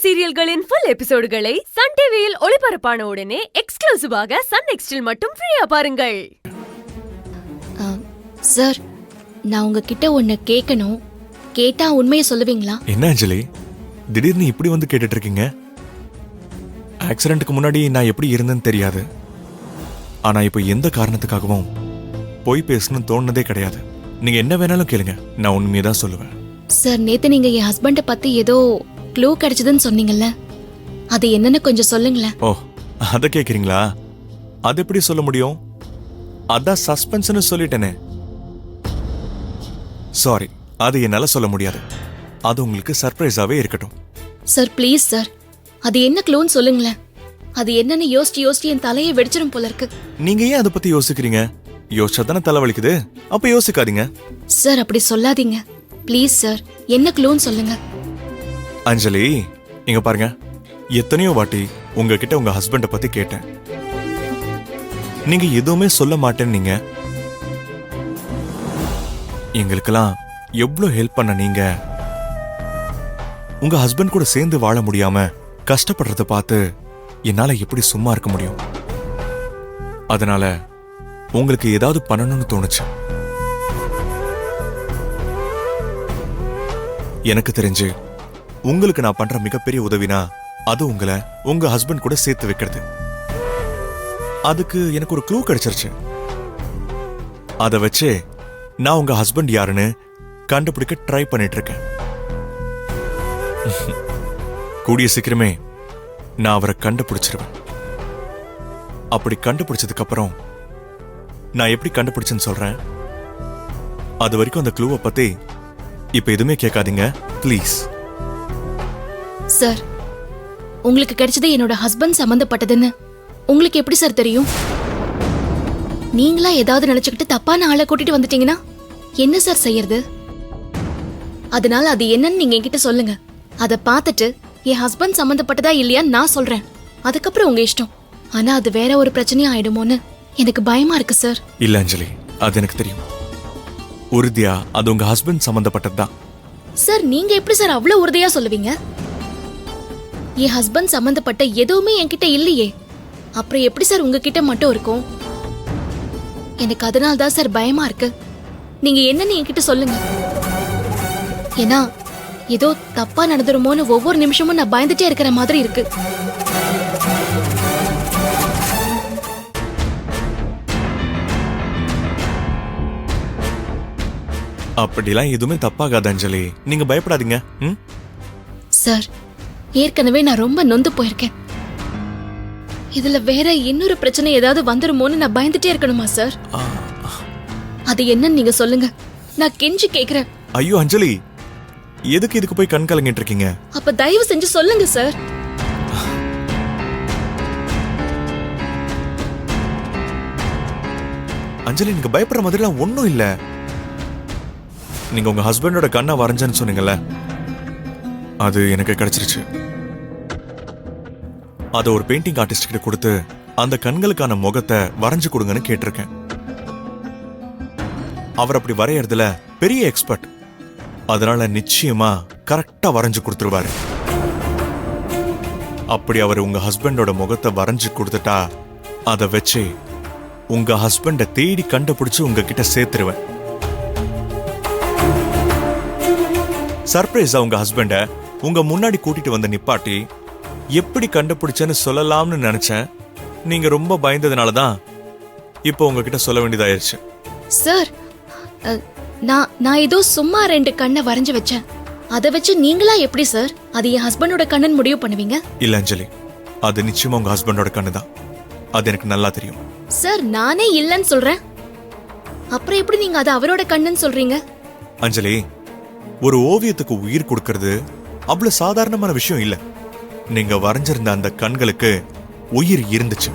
சீரியல்களின் full எபிசோடுகளை Sun டிவியில் ஒளிபரப்பான உடனே எக்ஸ்க்ளூசிவாக சன் நெக்ஸ்டில் மட்டும் ஃப்ரீயா பாருங்கள். சார், நான் உங்ககிட்ட ஒன்னு கேட்கணும். கேட்டா உண்மையை சொல்லுவீங்களா? என்ன அஞ்சலி, திடீர்னு இப்படி வந்து கேட்டுட்டு இருக்கீங்க? ஆக்சிடென்ட்க்கு முன்னாடி நான் எப்படி இருந்தேன்னு தெரியாது. ஆனா இப்போ எந்த காரணத்துக்காகவும் போய் பேசணும்னு தோணுனதே கிடையாது. நீங்க என்ன வேணாலும் கேளுங்க, நான் உண்மையை தான் சொல்லுவேன். சார், நேத்து நீங்க என் ஹஸ்பண்ட பத்தி ஏதோ க்ளூ கிடைச்சதுன்னு சொன்னீங்கல்ல, அது என்னன்னு கொஞ்சம் சொல்லுங்களேன். ஓ, அத கேக்குறீங்களா? அது எப்படி சொல்ல முடியும்? அதான் சஸ்பென்ஸ்னு சொல்லிட்டேனே. சாரி, அது என்னால சொல்ல முடியாது. அது உங்களுக்கு சர்ப்ரைஸாவே இருக்கட்டும். சார் ப்ளீஸ் சார், அது என்ன க்ளூன்னு சொல்லுங்களேன். அது என்னன்னு யோசிச்சு என் தலையை வெடிச்சிடும் போல இருக்கு. நீங்க ஏன் அதை பத்தி யோசிக்கிறீங்க? யோசிச்சாதானே தலைவலிக்குது, அப்ப யோசிக்காதீங்க. சார் அப்படி சொல்லாதீங்க ப்ளீஸ் சார். என்ன க்ளூன்னு சொல்லுங்க. அஞ்சலி, இங்க பாருங்க, எத்தனையோ வாட்டி உங்ககிட்ட உங்க ஹஸ்பண்ட பத்தி கேட்டேன். நீங்க எதுவுமே சொல்ல மாட்டேன்னு. நீங்க எங்களுக்கெல்லாம் எவ்வளவு ஹெல்ப் பண்ண நீங்க உங்க ஹஸ்பண்ட் கூட சேர்ந்து வாழ முடியாம கஷ்டப்படுறத பார்த்து என்னால எப்படி சும்மா இருக்க முடியும்? அதனால உங்களுக்கு ஏதாவது பண்ணணும்னு தோணுச்சு. எனக்கு தெரிஞ்சு உங்களுக்கு நான் பண்ற மிகப்பெரிய உதவினா அது உங்களை உங்க ஹஸ்பண்ட் கூட சேர்த்து வைக்கிறது. அதுக்கு எனக்கு ஒரு க்ளூ கிடைச்சிருச்சு. அதை வச்சு நான் உங்க ஹஸ்பண்ட் யாருன்னு கண்டுபிடிக்க ட்ரை பண்ணிட்டு இருக்கேன். கூடிய சீக்கிரமே நான் அவரை கண்டுபிடிச்சிருவேன். அப்படி கண்டுபிடிச்சதுக்கு அப்புறம் நான் எப்படி கண்டுபிடிச்சேன்னு சொல்றேன். அது வரைக்கும் அந்த க்ளூவை பத்தி இப்ப எதுவுமே கேட்காதீங்க ப்ளீஸ். சார், உங்களுக்கு கிடைச்சது என்னோட ஹஸ்பண்ட் சம்பந்தப்பட்டதுன்னு உங்களுக்கு எப்படி சார் தெரியும்? நீங்களா ஏதாவது நினைச்சுக்கிட்டு தப்பான ஆளை கூட்டிட்டு வந்துட்டீங்கன்னா என்ன சார் செய்யறது? அதனால அது என்னன்னு நீங்க என்கிட்ட சொல்லுங்க. அதை பார்த்துட்டு என் ஹஸ்பண்ட் சம்பந்தப்பட்டதா இல்லையான்னு நான் சொல்றேன். அதுக்கப்புறம் உங்க இஷ்டம். ஆனா அது வேற ஒரு பிரச்சனையா ஆயிடுமோன்னு எனக்கு பயமா இருக்கு சார். இல்ல அஞ்சலி, அது எனக்கு தெரியும். உறுதியா அது உங்க ஹஸ்பண்ட் சம்பந்தப்பட்டதுதான். சார், நீங்க எப்படி சார் அவ்வளவு உறுதியா சொல்லுவீங்க? என் ஹஸ்பண்ட் சம்பந்தப்பட்ட எதுவுமே என்கிட்ட இல்லையே. அப்புறம் எப்படி சார் உங்ககிட்ட மட்டும் இருக்கும்? எனக்கு அதனால தான் சார் பயமா இருக்கு. நீங்க என்னன்னு என்கிட்ட சொல்லுங்க. ஏன்னா ஏதோ தப்பா நடந்துருமோன்னு ஒவ்வொரு நிமிஷமும் நான் பயந்துட்டே இருக்கிற மாதிரி இருக்கு. அப்படிலாம் எதுவுமே தப்பாகாது அஞ்சலி, நீங்க பயப்படாதீங்க. சார், ஏற்கனவே நான் ரொம்ப நொந்து போயிருக்கேன். இதுல வேற இன்னொரு பிரச்சனை ஏதாவது வந்துருமோன்னு நான் பயந்துட்டே இருக்கணுமா சார்? அது என்னன்னு நீங்க சொல்லுங்க, நான் கெஞ்சி கேக்குறேன். ஐயோ அஞ்சலி, எதுக்கு இதுக்கு போய் கண் கலங்கிட்டு இருக்கீங்க? அப்ப தயவு செஞ்சு சொல்லுங்க சார். அஞ்சலி, நீங்க பயப்படுற மாதிரிலாம் ஒன்னும் இல்ல. நீங்க உங்க ஹஸ்பண்டோட கண்ணை வரைஞ்சேன்னு சொன்னீங்கல்ல, அது எனக்கு கிடைச்சிருச்சு. அதை ஒரு பெயிண்டிங் ஆர்டிஸ்ட் கிட்ட கொடுத்து அந்த கண்களுக்கான முகத்தை வரைஞ்சு கொடுங்கன்னு கேட்டிருக்கேன். அவர் அப்படி வரையறதுல பெரிய எக்ஸ்பர்ட். அதனால நிச்சயமா கரெக்டா வரைஞ்சு கொடுத்துருவாரு. அப்படி அவர் உங்க ஹஸ்பண்டோட முகத்தை வரைஞ்சு கொடுத்துட்டா அதை வச்சு உங்க ஹஸ்பண்ட தேடி கண்டுபிடிச்சு உங்ககிட்ட சேர்த்துருவேன். சர்ப்ரைஸா உங்க ஹஸ்பண்ட உங்க முன்னாடி கூட்டிட்டு வந்த நிப்பாட்டி எப்படி கண்டுபிடிச்சேன்னு சொல்லலாம்னு நினைச்சேன். நீங்க ரொம்ப பயந்ததுனாலதான் இப்போ உங்ககிட்ட சொல்ல வேண்டியதாயிருச்சு. சார், நான் ஏதோ சும்மா 2 கண்ணை வரைஞ்சு வச்சேன். அதை வச்சு நீங்களா எப்படி சார் அது என் ஹஸ்பண்டோட கண்ணன் முடிவு பண்ணுவீங்க? இல்ல அஞ்சலி, அது நிச்சயமா உங்க ஹஸ்பண்டோட கண்ணு தான். அது எனக்கு நல்லா தெரியும். சார், நானே இல்லன்னு சொல்றேன். அப்புறம் எப்படி நீங்க அது அவரோட கண்ணுன்னு சொல்றீங்க? அஞ்சலி, ஒரு ஓவியத்துக்கு உயிர் கொடுக்கறது அவ்வளவு சாதாரணமான விஷயம் இல்ல. நீங்க வரைஞ்சிருந்த அந்த கண்களுக்கு உயிர் இருந்துச்சு.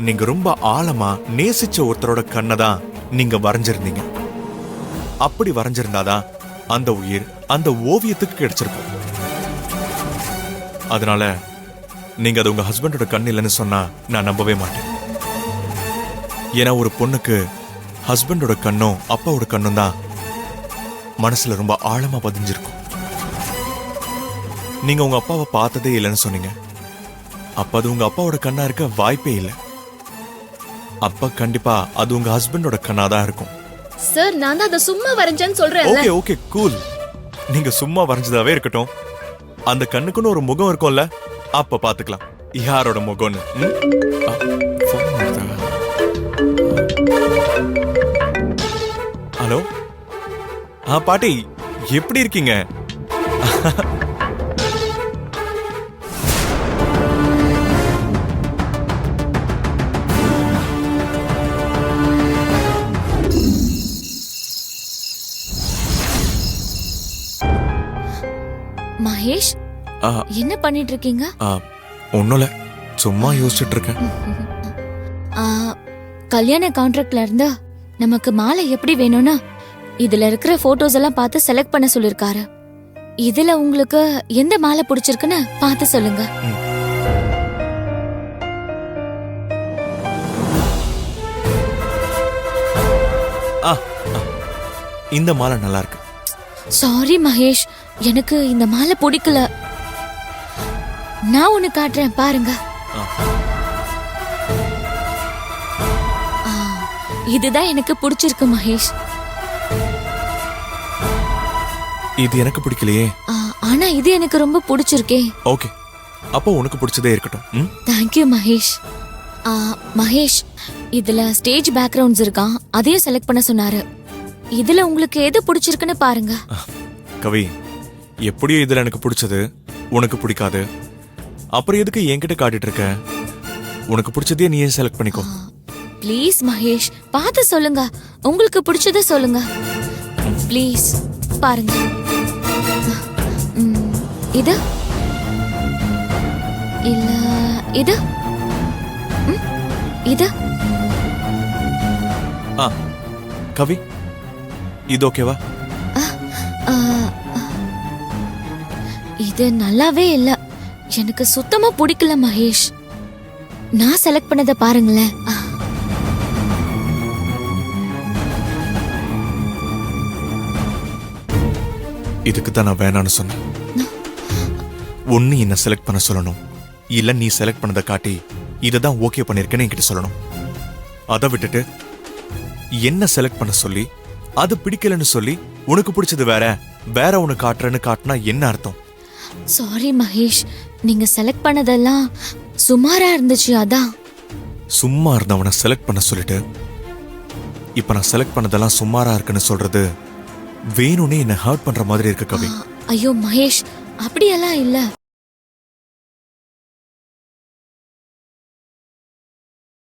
நீங்க ரொம்ப ஆழமா நேசிச்ச ஒருத்தரோட கண்ணை தான் நீங்க வரைஞ்சிருந்தீங்க. அப்படி வரைஞ்சிருந்தாதான் அந்த உயிர் அந்த ஓவியத்துக்கு கிடைச்சிருக்கும். அதனால நீங்க அது உங்க ஹஸ்பண்டோட கண் இல்லைன்னு சொன்னா நான் நம்பவே மாட்டேன். ஏன்னா ஒரு பொண்ணுக்கு ஹஸ்பண்டோட கண்ணும் அப்பாவோட கண்ணும் தான் மனசுல ரொம்ப ஆழமா பதிஞ்சிருக்கும். நீங்க உங்க அப்பாவை பார்த்ததே இல்லைன்னு சொன்னீங்க. அப்ப அது உங்க அப்பாவோட கண்ணா இருக்க வாய்ப்பே இல்லை. அப்ப கண்டிப்பா அது உங்க ஹஸ்பண்டோட கண்ணா தான் இருக்கும். சார் நான் தான் அதை சும்மா வரைஞ்சேன்னு சொல்றேன். Okay okay cool. நீங்க சும்மா வரைஞ்சதாவே இருக்கட்டும். அந்த கண்ணுக்குன்னு ஒரு முகம் இருக்கும்ல, அப்ப பாத்துக்கலாம் யாரோட முகம்னு. ஹலோ, பாட்டி எப்படி இருக்கீங்க? மகேஷ், என்ன பண்ணிட்டு இருக்கீங்க? ஒண்ணும் இல்ல, சும்மா யோசிச்சுட்டு இருக்கேன். கல்யாண கான்ட்ராக்ட்ல இருந்து நமக்கு மாலை எப்படி வேணும்னா இதுல இருக்கிற போட்டோஸ் எல்லாம் பார்த்து செலக்ட் பண்ண சொல்லிருக்காரு. இதுல உங்களுக்கு எந்த மாலை பிடிச்சிருக்குன்னு பார்த்து சொல்லுங்க. இந்த மாலை நல்லா இருக்கு. சாரி மகேஷ், எனக்கு இந்த மாலை பிடிக்கல. நான் ஒன்னு காட்டுறேன் பாருங்க. இதுதான் எனக்கு பிடிச்சிருக்கு மகேஷ். இது எனக்கு பிடிக்கலையே. ஆனா இது எனக்கு ரொம்ப பிடிச்சிருக்கே. ஓகே, அப்போ உனக்கு பிடிச்சதே இருக்கட்டும். தேங்க்யூ மகேஷ். மகேஷ், இதுல ஸ்டேஜ் பேக்ரவுண்ட்ஸ் இருக்கான், அதையும் செலக்ட் பண்ண சொன்னாரு. இதுல உங்களுக்கு எது பிடிச்சிருக்குன்னு பாருங்க. கவி, எப்படியோ இதுல எனக்கு பிடிச்சது உனக்கு பிடிக்காது, அப்புறம் எதுக்கு என்கிட்ட காட்டிட்டு இருக்க? உனக்கு பிடிச்சதே நீயே செலக்ட் பண்ணிக்கோ. ப்ளீஸ் மகேஷ், பார்த்து சொல்லுங்க. உங்களுக்கு பிடிச்சத சொல்லுங்க ப்ளீஸ். பாருங்க, இது இல்ல இது, இது. கவி, இது ஓகேவா? இது நல்லாவே இல்ல, எனக்கு சுத்தமா பிடிக்கல மகேஷ். நான் செலக்ட் பண்ணத பாருங்களேன். இதுக்கு தான் நான் வேணான்னு சொன்னேன். ஒன்னு என்ன செலக்ட் பண்ண சொல்லணும், இல்ல நீ செலக்ட் பண்ணதை காட்டி இததான் ஓகே பண்ணிருக்கேன்னு என்கிட்ட சொல்லணும். அதை விட்டுட்டு என்ன செலக்ட் பண்ண சொல்லி அது பிடிக்கலன்னு சொல்லி உனக்கு பிடிச்சது வேற வேற உனக்கு காட்டுறேன்னு காட்டினா என்ன அர்த்தம்? சாரி மகேஷ், நீங்க செலக்ட் பண்ணதெல்லாம் சுமாரா இருந்துச்சு. அதான் சும்மா இருந்தவனை செலக்ட் பண்ண சொல்லிட்டு இப்ப நான் செலக்ட் பண்ணதெல்லாம் சுமாரா இருக்குன்னு சொல்றது வேணும்னே என்ன ஹர்ட் பண்ற மாதிரி இருக்கு கவி. ஐயோ மகேஷ், அப்படியெல்லாம் இல்ல.